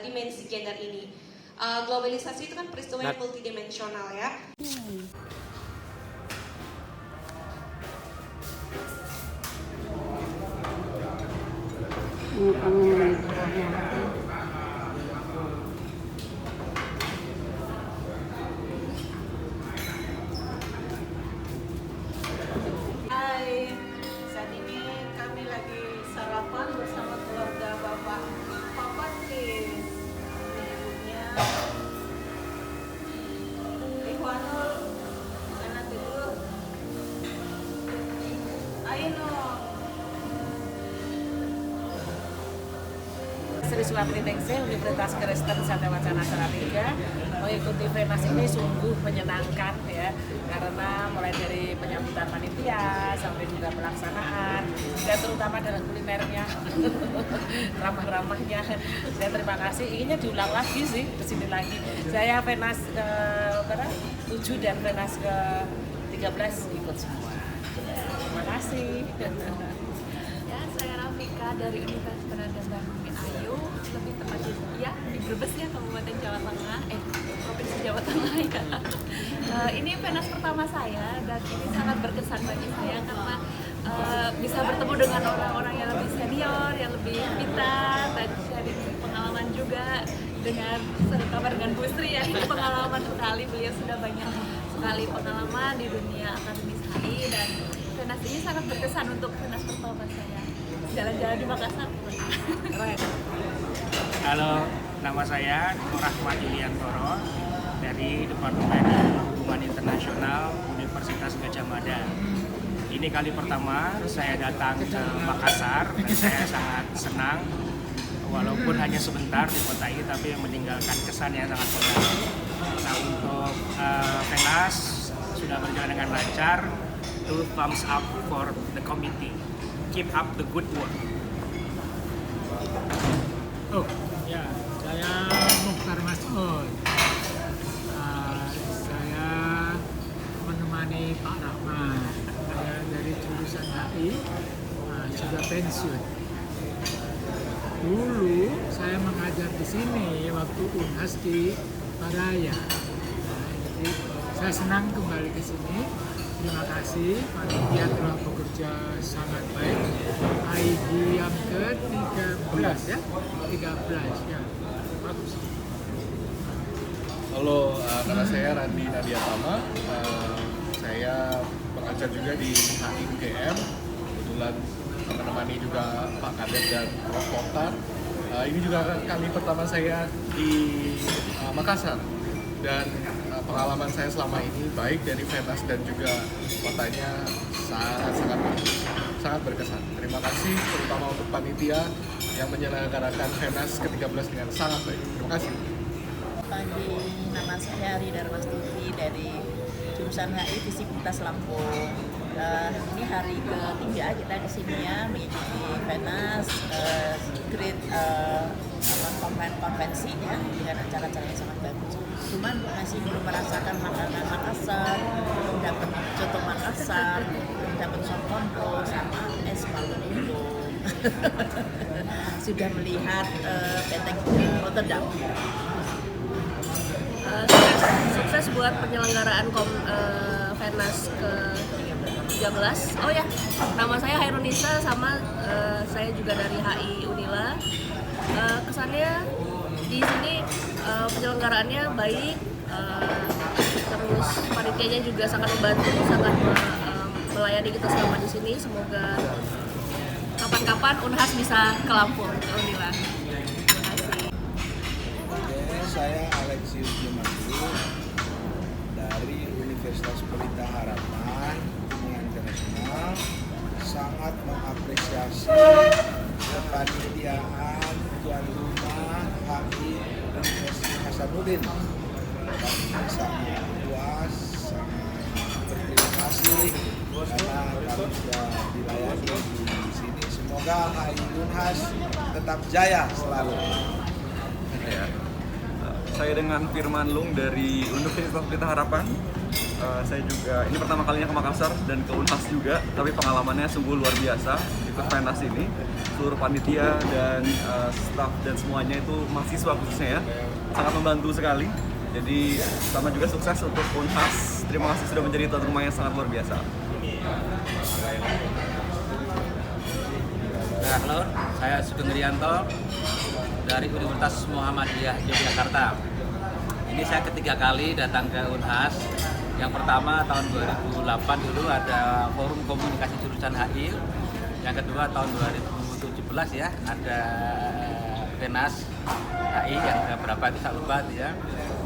dimensi gender ini. Globalisasi itu kan peristiwa yang multidimensional ya. Hai, saat ini kami lagi sarapan bersama keluarga Bapak Papatis. Ibunya Ikhwanul, sana tidur. Aino. Sri Suwatri Ningsih, Universitas Kristen Satya Wacana Salatiga. Mengikuti FENAS ini sungguh menyenangkan ya, karena mulai dari penyambutan panitia sampai juga pelaksanaan dan terutama dalam kulinernya ramah-ramahnya. Saya terima kasih, inginnya diulang lagi sih, kesini lagi. Saya FENAS ke 7 dan FENAS ke 13 ikut semua. Terima kasih. Ya, saya Rafika dari Universitas Peradaban Bumi Ayu, lebih tepatnya di Brebes ya, Kabupaten Jawa Tengah, Provinsi Jawa Tengah ya. Ini FENAS pertama saya dan ini sangat berkesan bagi saya karena bisa bertemu dengan orang-orang yang lebih senior, yang lebih pintar, dan sharing pengalaman juga dengan terutama dengan Bu Sri ya. Ini pengalaman sekali, beliau sudah banyak sekali pengalaman di dunia akademis HI dan FENAS ini sangat berkesan untuk FENAS pertama saya. Jalan-jalan di Makassar. Halo, nama saya Rahmat Yuliantoro dari Departemen Hubungan Internasional Universitas Gadjah Mada. Ini kali pertama saya datang ke Makassar dan saya sangat senang walaupun hanya sebentar di kota ini tapi meninggalkan kesan yang sangat menarik. Nah, untuk FENAS sudah berjalan dengan lancar. 2 thumbs up for the committee. Keep up the good work. Oh ya, saya Mukhtar Mas'ud. Saya menemani Pak Rahmat. Saya dari jurusan HI, sudah pensiun. Dulu saya mengajar di sini waktu UNHAS di Paraya. Jadi saya senang kembali ke sini. Terima kasih, panitia telah bekerja sangat baik. ID yang ke-13 ya, 13 ya, bagus. Halo, nama saya Randi Nadiatama. Saya mengajar juga di HI UGM. Kebetulan menemani juga Pak Kadet dan Prof. Mokhtar. Ini juga kali pertama saya di Makassar. Dan pengalaman saya selama ini baik dari FENAS dan juga kotanya sangat berkesan. Terima kasih terutama untuk panitia yang menyelenggarakan FENAS ke-13 dengan sangat baik. Terima kasih. Pagi, nama saya Rida Rastuti dari jurusan HI Visibilitas Lampung. Ini hari ketiga kita di sini ya mengikuti FENAS, konvensinya dengan acara-acara yang sangat bagus. Cuman masih belum merasakan makanan Makassar, belum dapat coto Makassar, belum dapat sop konro sama es balado. Sudah melihat Benteng Rotterdam. Sukses buat penyelenggaraan FENAS ke-13. Oh ya, nama saya Hairunisa sama saya juga dari HI Unila. Kesannya di sini penyelenggaraannya baik, terus panitianya juga sangat membantu, sangat melayani kita selama di sini. Semoga kapan-kapan UNHAS bisa ke Lampung, ke Unila. Terima kasih. Oke, saya Alexius Jemadu dari Universitas Pelita Harapan Hubungan Internasional. Sangat mengapresiasi kepanitiaan tuan rumah HI Universitas Hasanuddin. Kami sangat puas, sangat berterima kasih karena kami sudah dilayani di sini. Semoga HI Unhas tetap jaya selalu. Ya. Saya dengan Firman Lung dari Universitas Pelita Harapan. Saya juga ini pertama kalinya ke Makassar dan ke Unhas juga, tapi pengalamannya sungguh luar biasa ikut FENAS ini. seluruh panitia dan staff dan semuanya itu mahasiswa khususnya ya, sangat membantu sekali. Jadi sama juga sukses untuk Unhas. Terima kasih sudah menjadi tuan rumah yang sangat luar biasa. Halo, saya Sugeng Rianto dari Universitas Muhammadiyah Yogyakarta. Ini saya ketiga kali datang ke Unhas. Yang pertama tahun 2008 dulu ada forum komunikasi jurusan HI. Yang kedua tahun 2017 ya ada Penas HI yang berapa itu saya lupa ya.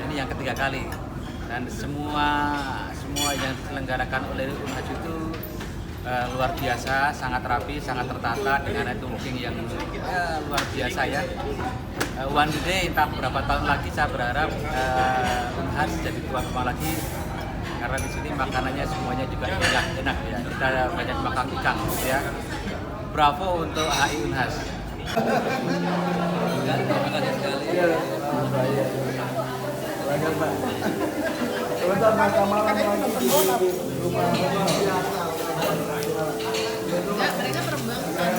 Ini yang ketiga kali. Dan semua yang diselenggarakan oleh Unhas itu luar biasa, sangat rapi, sangat tertata dengan editing yang luar biasa ya. One day entah berapa tahun lagi saya berharap Unhas jadi tuan rumah lagi karena di sini makanannya semuanya juga enak ya. Kita banyak makan ikan gitu ya. Bravo untuk HI Unhas. Terima kasih sekali. Sebentar makan malam lagi di rumah. mereka terbang